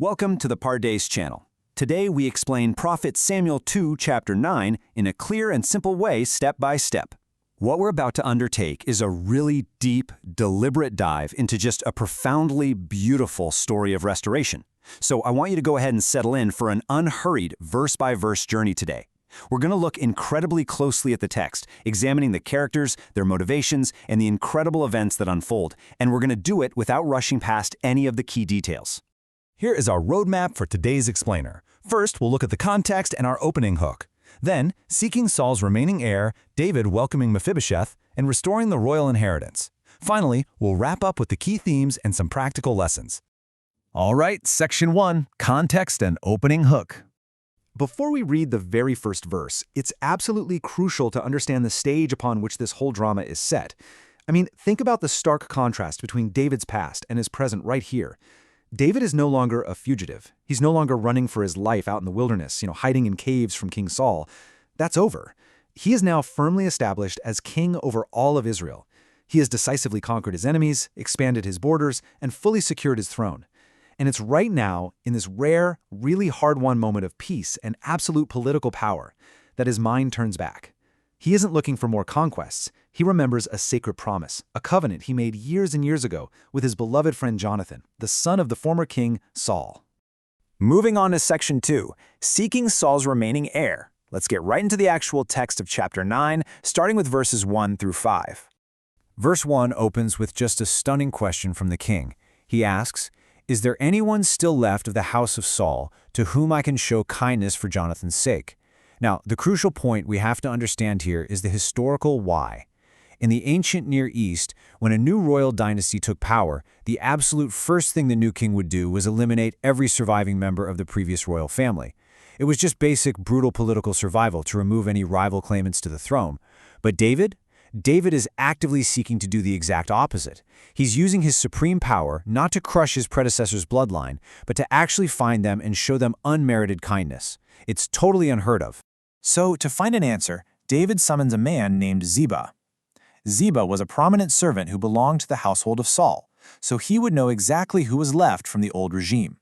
Welcome to the Pardes channel. Today we explain Prophet Samuel 2, chapter 9 in a clear and simple way, step by step. What we're about to undertake is a really deep, deliberate dive into just a profoundly beautiful story of restoration. So I want you to go ahead and settle in for an unhurried, verse-by-verse journey today. We're going to look incredibly closely at the text, examining the characters, their motivations, and the incredible events that unfold, and we're going to do it without rushing past any of the key details. Here is our roadmap for today's explainer. First, we'll look at the context and our opening hook. Then, seeking Saul's remaining heir, David welcoming Mephibosheth, and restoring the royal inheritance. Finally, we'll wrap up with the key themes and some practical lessons. All right, Section 1, Context and Opening Hook. Before we read the very first verse, it's absolutely crucial to understand the stage upon which this whole drama is set. Think about the stark contrast between David's past and his present right here. David is no longer a fugitive. He's no longer running for his life out in the wilderness, hiding in caves from King Saul. That's over. He is now firmly established as king over all of Israel. He has decisively conquered his enemies, expanded his borders, and fully secured his throne. And it's right now, in this rare, really hard-won moment of peace and absolute political power, that his mind turns back. He isn't looking for more conquests. He remembers a sacred promise, a covenant he made years and years ago with his beloved friend Jonathan, the son of the former king, Saul. Moving on to Section 2, Seeking Saul's Remaining Heir. Let's get right into the actual text of chapter 9, starting with verses 1 through 5. Verse 1 opens with just a stunning question from the king. He asks, "Is there anyone still left of the house of Saul to whom I can show kindness for Jonathan's sake?" Now, the crucial point we have to understand here is the historical why. In the ancient Near East, when a new royal dynasty took power, the absolute first thing the new king would do was eliminate every surviving member of the previous royal family. It was just basic, brutal political survival to remove any rival claimants to the throne. But David is actively seeking to do the exact opposite. He's using his supreme power not to crush his predecessor's bloodline, but to actually find them and show them unmerited kindness. It's totally unheard of. So, to find an answer, David summons a man named Ziba. Ziba was a prominent servant who belonged to the household of Saul, so he would know exactly who was left from the old regime.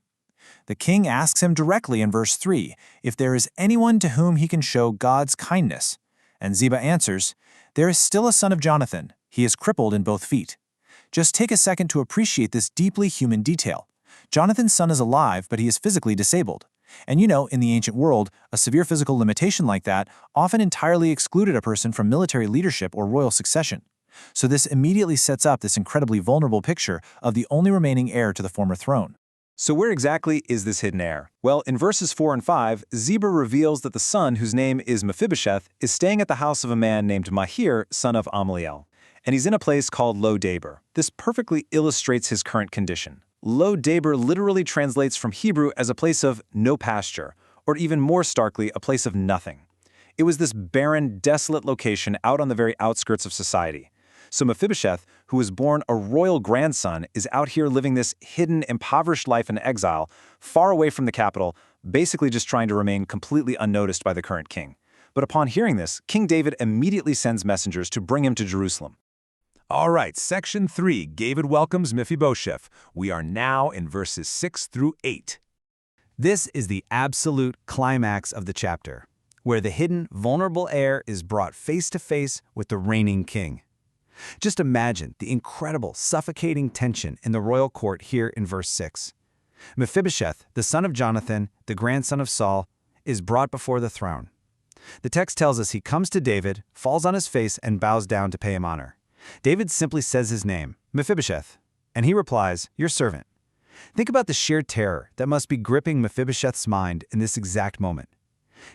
The king asks him directly in verse 3 if there is anyone to whom he can show God's kindness. And Ziba answers, "There is still a son of Jonathan. He is crippled in both feet." Just take a second to appreciate this deeply human detail. Jonathan's son is alive, but he is physically disabled. And in the ancient world, a severe physical limitation like that often entirely excluded a person from military leadership or royal succession. So this immediately sets up this incredibly vulnerable picture of the only remaining heir to the former throne. So where exactly is this hidden heir? Well, in verses 4 and 5, Ziba reveals that the son, whose name is Mephibosheth, is staying at the house of a man named Heir, son of Amaliel. And he's in a place called Lo-Debar. This perfectly illustrates his current condition. Lo-Debar literally translates from Hebrew as a place of no pasture, or even more starkly, a place of nothing. It was this barren, desolate location out on the very outskirts of society. So Mephibosheth, who was born a royal grandson, is out here living this hidden, impoverished life in exile, far away from the capital, basically just trying to remain completely unnoticed by the current king. But upon hearing this, King David immediately sends messengers to bring him to Jerusalem. All right, Section 3, David welcomes Mephibosheth. We are now in verses 6 through 8. This is the absolute climax of the chapter, where the hidden, vulnerable heir is brought face to face with the reigning king. Just imagine the incredible, suffocating tension in the royal court here in verse 6. Mephibosheth, the son of Jonathan, the grandson of Saul, is brought before the throne. The text tells us he comes to David, falls on his face, and bows down to pay him honor. David simply says his name, Mephibosheth, and he replies, "Your servant." Think about the sheer terror that must be gripping Mephibosheth's mind in this exact moment.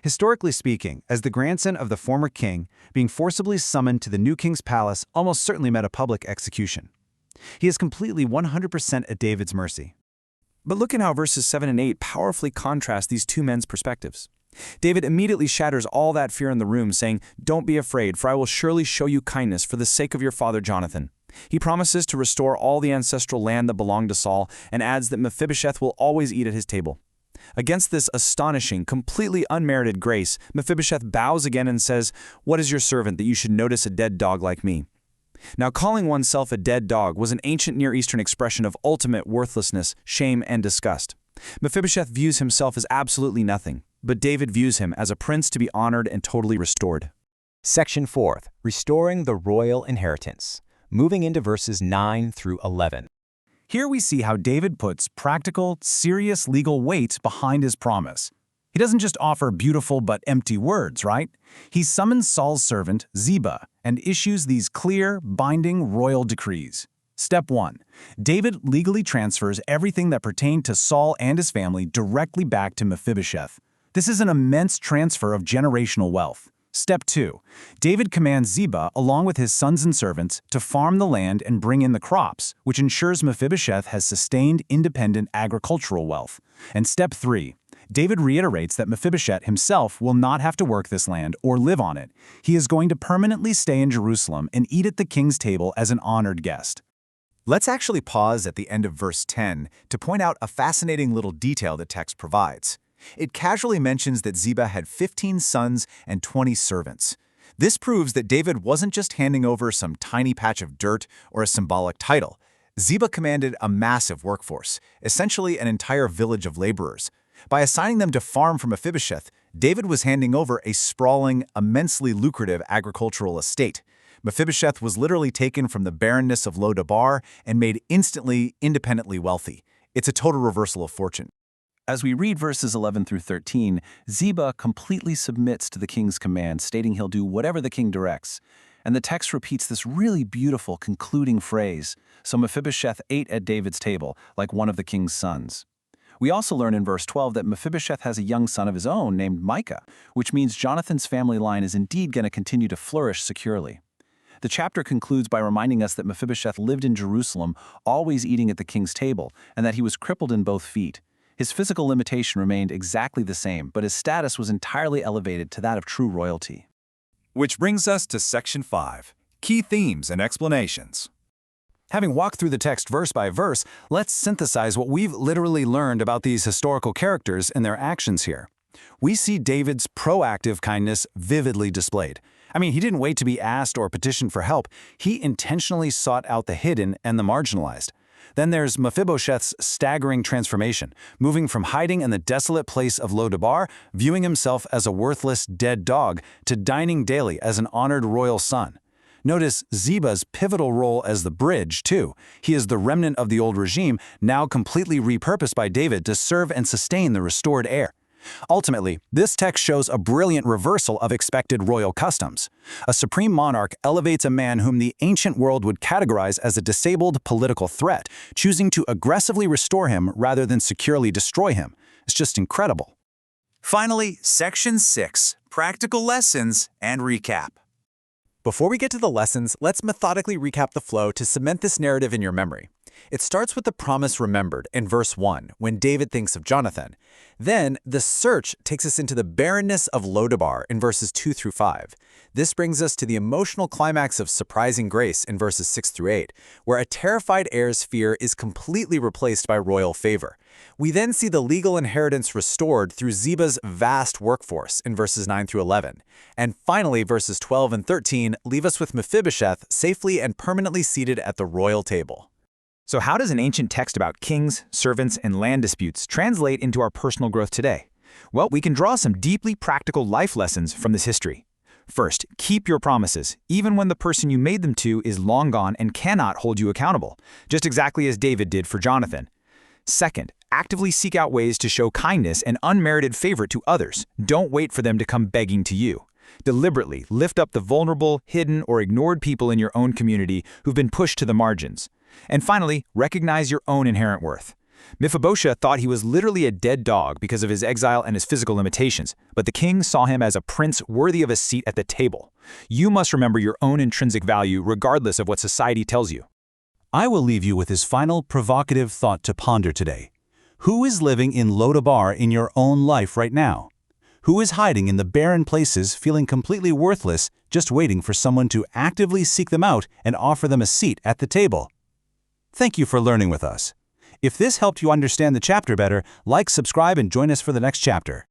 Historically speaking, as the grandson of the former king, being forcibly summoned to the new king's palace almost certainly meant a public execution. He is completely 100% at David's mercy. But look at how verses 7 and 8 powerfully contrast these two men's perspectives. David immediately shatters all that fear in the room, saying, "Don't be afraid, for I will surely show you kindness for the sake of your father Jonathan." He promises to restore all the ancestral land that belonged to Saul and adds that Mephibosheth will always eat at his table. Against this astonishing, completely unmerited grace, Mephibosheth bows again and says, "What is your servant that you should notice a dead dog like me?" Now, calling oneself a dead dog was an ancient Near Eastern expression of ultimate worthlessness, shame, and disgust. Mephibosheth views himself as absolutely nothing, but David views him as a prince to be honored and totally restored. Section 4, Restoring the Royal Inheritance, moving into verses 9 through 11. Here we see how David puts practical, serious legal weight behind his promise. He doesn't just offer beautiful but empty words, right? He summons Saul's servant, Ziba, and issues these clear, binding royal decrees. Step 1. David legally transfers everything that pertained to Saul and his family directly back to Mephibosheth. This is an immense transfer of generational wealth. Step 2. David commands Ziba, along with his sons and servants, to farm the land and bring in the crops, which ensures Mephibosheth has sustained independent agricultural wealth. And Step 3. David reiterates that Mephibosheth himself will not have to work this land or live on it. He is going to permanently stay in Jerusalem and eat at the king's table as an honored guest. Let's actually pause at the end of verse 10 to point out a fascinating little detail the text provides. It casually mentions that Ziba had 15 sons and 20 servants. This proves that David wasn't just handing over some tiny patch of dirt or a symbolic title. Ziba commanded a massive workforce, essentially an entire village of laborers. By assigning them to farm for Mephibosheth, David was handing over a sprawling, immensely lucrative agricultural estate. Mephibosheth was literally taken from the barrenness of Lo-Debar and made instantly, independently wealthy. It's a total reversal of fortune. As we read verses 11 through 13, Ziba completely submits to the king's command, stating he'll do whatever the king directs. And the text repeats this really beautiful concluding phrase, "So Mephibosheth ate at David's table, like one of the king's sons." We also learn in verse 12 that Mephibosheth has a young son of his own named Micah, which means Jonathan's family line is indeed going to continue to flourish securely. The chapter concludes by reminding us that Mephibosheth lived in Jerusalem, always eating at the king's table, and that he was crippled in both feet. His physical limitation remained exactly the same, but his status was entirely elevated to that of true royalty. Which brings us to Section 5, Key Themes and Explanations. Having walked through the text verse by verse, let's synthesize what we've literally learned about these historical characters and their actions here. We see David's proactive kindness vividly displayed. I mean, he didn't wait to be asked or petitioned for help. He intentionally sought out the hidden and the marginalized. Then there's Mephibosheth's staggering transformation, moving from hiding in the desolate place of Lo-Debar, viewing himself as a worthless, dead dog, to dining daily as an honored royal son. Notice Ziba's pivotal role as the bridge, too. He is the remnant of the old regime, now completely repurposed by David to serve and sustain the restored heir. Ultimately, this text shows a brilliant reversal of expected royal customs. A supreme monarch elevates a man whom the ancient world would categorize as a disabled political threat, choosing to aggressively restore him rather than securely destroy him. It's just incredible. Finally, Section 6, Practical Lessons and Recap. Before we get to the lessons, let's methodically recap the flow to cement this narrative in your memory. It starts with the promise remembered in verse 1, when David thinks of Jonathan. Then, the search takes us into the barrenness of Lo-Debar in verses 2 through 5. This brings us to the emotional climax of surprising grace in verses 6 through 8, where a terrified heir's fear is completely replaced by royal favor. We then see the legal inheritance restored through Ziba's vast workforce in verses 9 through 11. And finally, verses 12 and 13 leave us with Mephibosheth safely and permanently seated at the royal table. So how does an ancient text about kings, servants, and land disputes translate into our personal growth today? Well, we can draw some deeply practical life lessons from this history. First, keep your promises, even when the person you made them to is long gone and cannot hold you accountable, just exactly as David did for Jonathan. Second, actively seek out ways to show kindness and unmerited favor to others. Don't wait for them to come begging to you. Deliberately lift up the vulnerable, hidden, or ignored people in your own community who've been pushed to the margins. And finally, recognize your own inherent worth. Mephibosheth thought he was literally a dead dog because of his exile and his physical limitations, but the king saw him as a prince worthy of a seat at the table. You must remember your own intrinsic value regardless of what society tells you. I will leave you with his final provocative thought to ponder today. Who is living in Lo-Debar in your own life right now? Who is hiding in the barren places feeling completely worthless, just waiting for someone to actively seek them out and offer them a seat at the table? Thank you for learning with us. If this helped you understand the chapter better, like, subscribe, and join us for the next chapter.